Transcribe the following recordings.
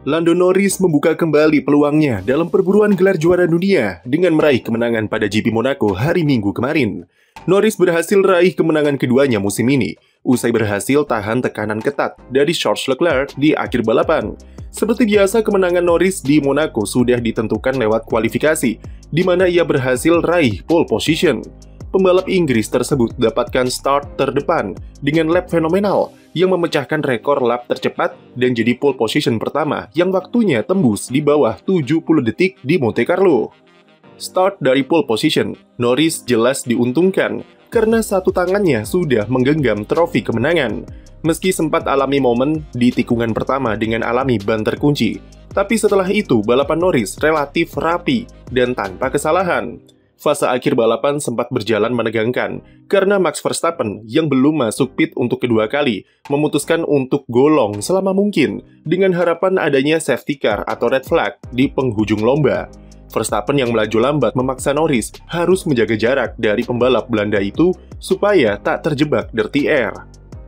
Lando Norris membuka kembali peluangnya dalam perburuan gelar juara dunia dengan meraih kemenangan pada GP Monaco hari Minggu kemarin. Norris berhasil raih kemenangan keduanya musim ini, usai berhasil tahan tekanan ketat dari Charles Leclerc di akhir balapan. Seperti biasa, kemenangan Norris di Monaco sudah ditentukan lewat kualifikasi, di mana ia berhasil raih pole position. Pembalap Inggris tersebut dapatkan start terdepan dengan lap fenomenal yang memecahkan rekor lap tercepat dan jadi pole position pertama yang waktunya tembus di bawah 70 detik di Monte Carlo. Start dari pole position, Norris jelas diuntungkan karena satu tangannya sudah menggenggam trofi kemenangan. Meski sempat alami momen di tikungan pertama dengan alami ban terkunci, tapi setelah itu balapan Norris relatif rapi dan tanpa kesalahan. Fase akhir balapan sempat berjalan menegangkan karena Max Verstappen yang belum masuk pit untuk kedua kali memutuskan untuk golong selama mungkin dengan harapan adanya safety car atau red flag di penghujung lomba. Verstappen yang melaju lambat memaksa Norris harus menjaga jarak dari pembalap Belanda itu supaya tak terjebak dirty air.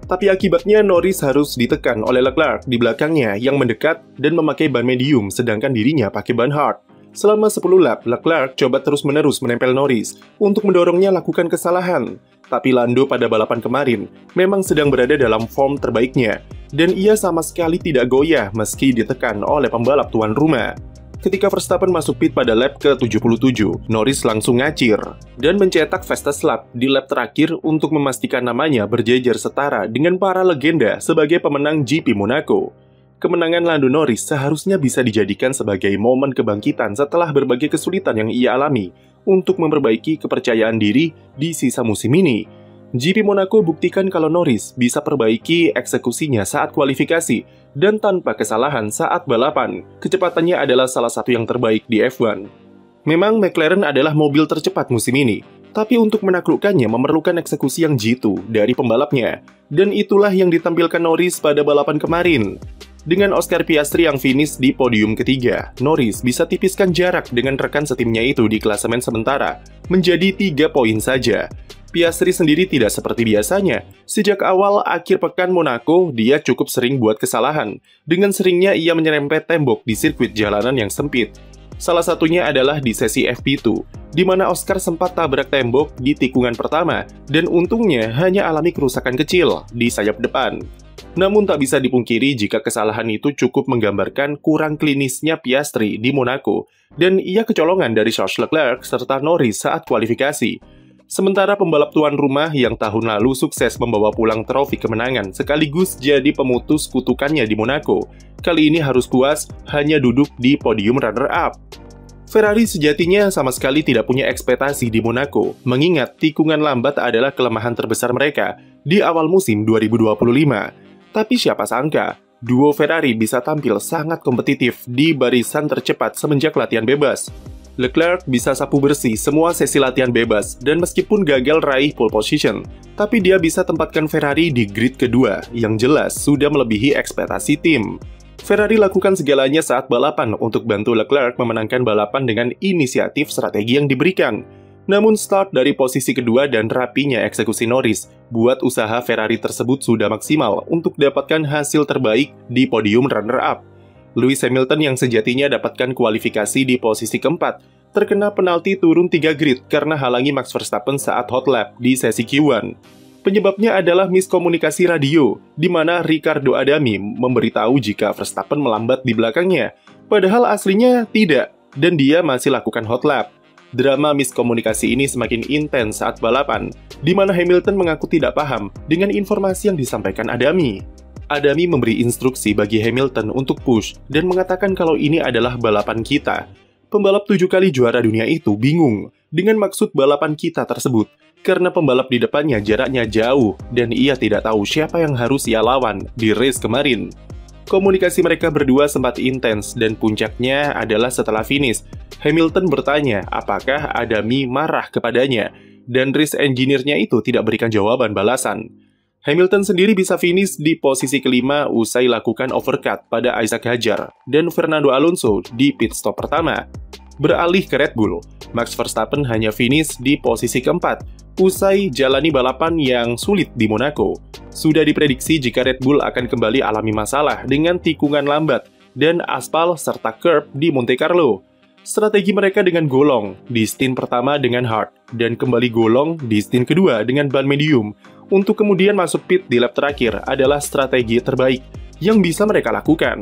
Tapi akibatnya Norris harus ditekan oleh Leclerc di belakangnya yang mendekat dan memakai ban medium sedangkan dirinya pakai ban hard. Selama 10 lap, Leclerc coba terus-menerus menempel Norris untuk mendorongnya lakukan kesalahan. Tapi Lando pada balapan kemarin memang sedang berada dalam form terbaiknya, dan ia sama sekali tidak goyah meski ditekan oleh pembalap tuan rumah. Ketika Verstappen masuk pit pada lap ke-77, Norris langsung ngacir dan mencetak fastest lap di lap terakhir untuk memastikan namanya berjejer setara dengan para legenda sebagai pemenang GP Monaco. Kemenangan Lando Norris seharusnya bisa dijadikan sebagai momen kebangkitan setelah berbagai kesulitan yang ia alami untuk memperbaiki kepercayaan diri di sisa musim ini. GP Monaco buktikan kalau Norris bisa perbaiki eksekusinya saat kualifikasi dan tanpa kesalahan saat balapan. Kecepatannya adalah salah satu yang terbaik di F1. Memang McLaren adalah mobil tercepat musim ini, tapi untuk menaklukkannya memerlukan eksekusi yang jitu dari pembalapnya. Dan itulah yang ditampilkan Norris pada balapan kemarin. Dengan Oscar Piastri yang finish di podium ketiga, Norris bisa tipiskan jarak dengan rekan setimnya itu di klasemen sementara menjadi 3 poin saja. Piastri sendiri tidak seperti biasanya. Sejak awal akhir pekan Monaco, dia cukup sering buat kesalahan. Dengan seringnya ia menyerempet tembok di sirkuit jalanan yang sempit. Salah satunya adalah di sesi FP2, di mana Oscar sempat tabrak tembok di tikungan pertama dan untungnya hanya alami kerusakan kecil di sayap depan. Namun tak bisa dipungkiri jika kesalahan itu cukup menggambarkan kurang klinisnya Piastri di Monaco dan ia kecolongan dari Charles Leclerc serta Norris saat kualifikasi. Sementara pembalap tuan rumah yang tahun lalu sukses membawa pulang trofi kemenangan sekaligus jadi pemutus kutukannya di Monaco, kali ini harus puas hanya duduk di podium runner-up. Ferrari sejatinya sama sekali tidak punya ekspektasi di Monaco, mengingat tikungan lambat adalah kelemahan terbesar mereka di awal musim 2025. Tapi siapa sangka, duo Ferrari bisa tampil sangat kompetitif di barisan tercepat semenjak latihan bebas. Leclerc bisa sapu bersih semua sesi latihan bebas dan meskipun gagal raih pole position, tapi dia bisa tempatkan Ferrari di grid kedua yang jelas sudah melebihi ekspektasi tim. Ferrari lakukan segalanya saat balapan untuk bantu Leclerc memenangkan balapan dengan inisiatif strategi yang diberikan. Namun start dari posisi kedua dan rapinya eksekusi Norris buat usaha Ferrari tersebut sudah maksimal untuk dapatkan hasil terbaik di podium runner-up. Lewis Hamilton yang sejatinya dapatkan kualifikasi di posisi keempat terkena penalti turun 3 grid karena halangi Max Verstappen saat hot lap di sesi Q1. Penyebabnya adalah miskomunikasi radio, di mana Riccardo Adami memberitahu jika Verstappen melambat di belakangnya, padahal aslinya tidak, dan dia masih lakukan hot lap. Drama miskomunikasi ini semakin intens saat balapan, di mana Hamilton mengaku tidak paham dengan informasi yang disampaikan Adami. Adami memberi instruksi bagi Hamilton untuk push dan mengatakan kalau ini adalah balapan kita. Pembalap 7 kali juara dunia itu bingung dengan maksud balapan kita tersebut, karena pembalap di depannya jaraknya jauh dan ia tidak tahu siapa yang harus ia lawan di race kemarin. Komunikasi mereka berdua sempat intens dan puncaknya adalah setelah finish. Hamilton bertanya apakah Adami marah kepadanya, dan race engineer-nya itu tidak berikan jawaban balasan. Hamilton sendiri bisa finish di posisi kelima usai lakukan overcut pada Isaac Hadjar dan Fernando Alonso di pit stop pertama. Beralih ke Red Bull, Max Verstappen hanya finish di posisi keempat usai jalani balapan yang sulit di Monaco. Sudah diprediksi jika Red Bull akan kembali alami masalah dengan tikungan lambat dan aspal serta curb di Monte Carlo. Strategi mereka dengan golong di stint pertama dengan hard, dan kembali golong di stint kedua dengan ban medium, untuk kemudian masuk pit di lap terakhir adalah strategi terbaik yang bisa mereka lakukan.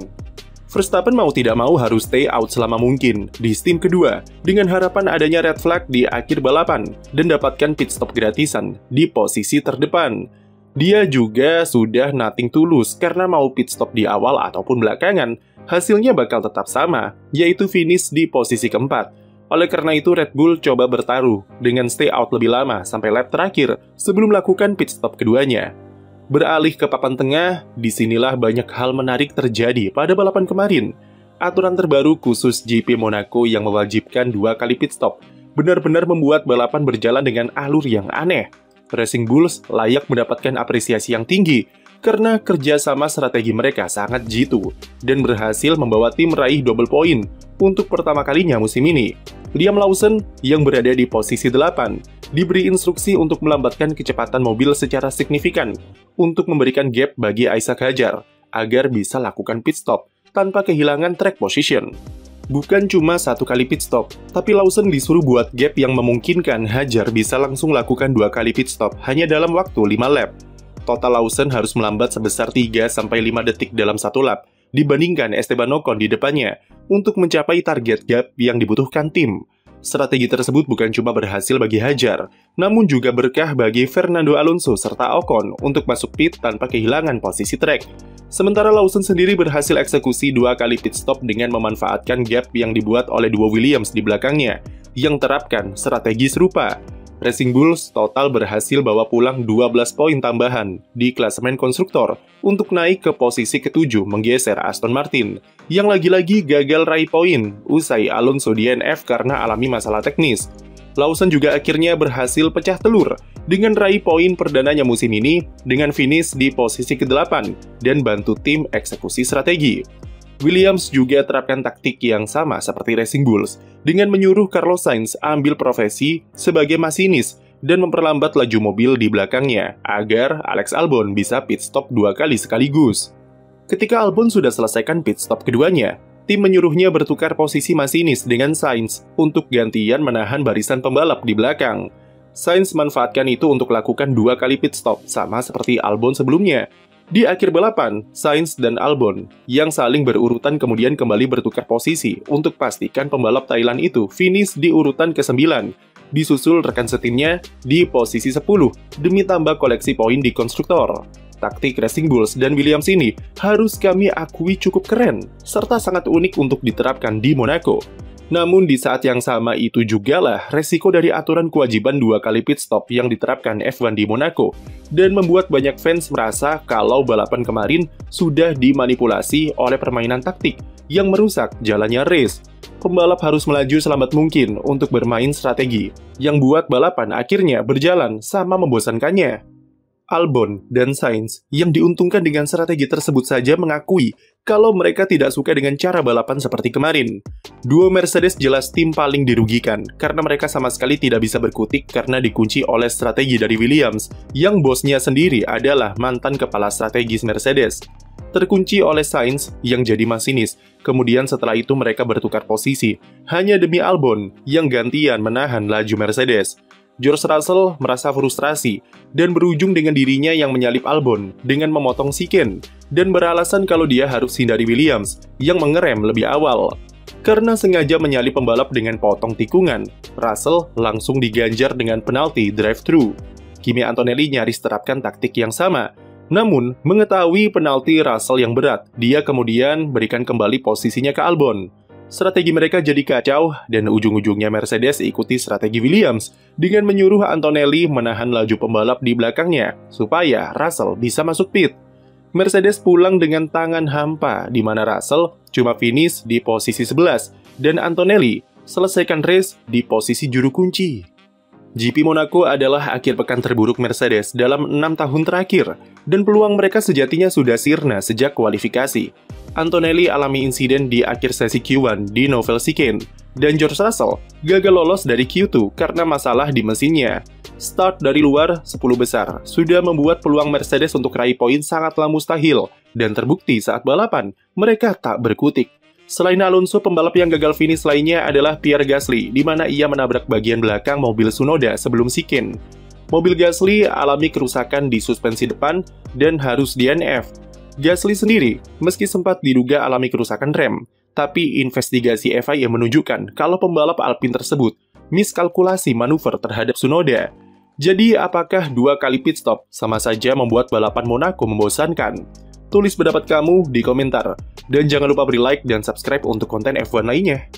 Verstappen mau tidak mau harus stay out selama mungkin di stint kedua dengan harapan adanya red flag di akhir balapan dan dapatkan pit stop gratisan di posisi terdepan. Dia juga sudah nothing tulus karena mau pit stop di awal ataupun belakangan, hasilnya bakal tetap sama, yaitu finish di posisi keempat. Oleh karena itu Red Bull coba bertaruh dengan stay out lebih lama sampai lap terakhir sebelum melakukan pit stop keduanya. Beralih ke papan tengah, disinilah banyak hal menarik terjadi pada balapan kemarin. Aturan terbaru khusus GP Monaco yang mewajibkan 2 kali pit stop benar-benar membuat balapan berjalan dengan alur yang aneh. Racing Bulls layak mendapatkan apresiasi yang tinggi karena kerjasama strategi mereka sangat jitu dan berhasil membawa tim meraih double point untuk pertama kalinya musim ini. Liam Lawson yang berada di posisi 8 diberi instruksi untuk melambatkan kecepatan mobil secara signifikan untuk memberikan gap bagi Isaac Hadjar agar bisa lakukan pit stop tanpa kehilangan track position. Bukan cuma 1 kali pit stop, tapi Lawson disuruh buat gap yang memungkinkan Hadjar bisa langsung lakukan 2 kali pit stop hanya dalam waktu 5 lap. Total Lawson harus melambat sebesar 3-5 detik dalam 1 lap dibandingkan Esteban Ocon di depannya untuk mencapai target gap yang dibutuhkan tim. Strategi tersebut bukan cuma berhasil bagi Hadjar, namun juga berkah bagi Fernando Alonso serta Ocon untuk masuk pit tanpa kehilangan posisi track. Sementara Lawson sendiri berhasil eksekusi 2 kali pit stop dengan memanfaatkan gap yang dibuat oleh duo Williams di belakangnya, yang terapkan strategi serupa. Racing Bulls total berhasil bawa pulang 12 poin tambahan di klasemen konstruktor untuk naik ke posisi ke-7 menggeser Aston Martin, yang lagi-lagi gagal raih poin usai Alonso DNF karena alami masalah teknis. Lawson juga akhirnya berhasil pecah telur dengan raih poin perdananya musim ini dengan finish di posisi ke-8 dan bantu tim eksekusi strategi. Williams juga terapkan taktik yang sama seperti Racing Bulls dengan menyuruh Carlos Sainz ambil profesi sebagai masinis dan memperlambat laju mobil di belakangnya agar Alex Albon bisa pit stop 2 kali sekaligus. Ketika Albon sudah selesaikan pit stop keduanya, tim menyuruhnya bertukar posisi masinis dengan Sainz untuk gantian menahan barisan pembalap di belakang. Sainz manfaatkan itu untuk lakukan 2 kali pit stop sama seperti Albon sebelumnya. Di akhir balapan, Sainz dan Albon yang saling berurutan kemudian kembali bertukar posisi untuk pastikan pembalap Thailand itu finish di urutan ke-9, disusul rekan setimnya di posisi 10 demi tambah koleksi poin di konstruktor. Taktik Racing Bulls dan Williams ini harus kami akui cukup keren, serta sangat unik untuk diterapkan di Monaco. Namun di saat yang sama itu jugalah resiko dari aturan kewajiban 2 kali pit stop yang diterapkan F1 di Monaco dan membuat banyak fans merasa kalau balapan kemarin sudah dimanipulasi oleh permainan taktik yang merusak jalannya race. Pembalap harus melaju selambat mungkin untuk bermain strategi yang buat balapan akhirnya berjalan sama membosankannya. Albon dan Sainz yang diuntungkan dengan strategi tersebut saja mengakui kalau mereka tidak suka dengan cara balapan seperti kemarin. Duo Mercedes jelas tim paling dirugikan karena mereka sama sekali tidak bisa berkutik karena dikunci oleh strategi dari Williams yang bosnya sendiri adalah mantan kepala strategis Mercedes. Terkunci oleh Sainz yang jadi masinis, kemudian setelah itu mereka bertukar posisi hanya demi Albon yang gantian menahan laju Mercedes. George Russell merasa frustrasi dan berujung dengan dirinya yang menyalip Albon dengan memotong siken dan beralasan kalau dia harus hindari Williams yang mengerem lebih awal. Karena sengaja menyalip pembalap dengan potong tikungan, Russell langsung diganjar dengan penalti drive-thru. Kimi Antonelli nyaris terapkan taktik yang sama, namun mengetahui penalti Russell yang berat, dia kemudian berikan kembali posisinya ke Albon. Strategi mereka jadi kacau dan ujung-ujungnya Mercedes ikuti strategi Williams dengan menyuruh Antonelli menahan laju pembalap di belakangnya supaya Russell bisa masuk pit. Mercedes pulang dengan tangan hampa di mana Russell cuma finish di posisi 11 dan Antonelli selesaikan race di posisi juru kunci. GP Monaco adalah akhir pekan terburuk Mercedes dalam 6 tahun terakhir dan peluang mereka sejatinya sudah sirna sejak kualifikasi. Antonelli alami insiden di akhir sesi Q1 di novel chicane, dan George Russell gagal lolos dari Q2 karena masalah di mesinnya. Start dari luar 10 besar sudah membuat peluang Mercedes untuk raih poin sangatlah mustahil, dan terbukti saat balapan, mereka tak berkutik. Selain Alonso, pembalap yang gagal finish lainnya adalah Pierre Gasly, di mana ia menabrak bagian belakang mobil Tsunoda sebelum chicane. Mobil Gasly alami kerusakan di suspensi depan dan harus DNF. Gasly sendiri, meski sempat diduga alami kerusakan rem, tapi investigasi FIA menunjukkan kalau pembalap Alpine tersebut miskalkulasi manuver terhadap Tsunoda. Jadi, apakah 2 kali pit stop sama saja membuat balapan Monaco membosankan? Tulis pendapat kamu di komentar. Dan jangan lupa beri like dan subscribe untuk konten F1 lainnya.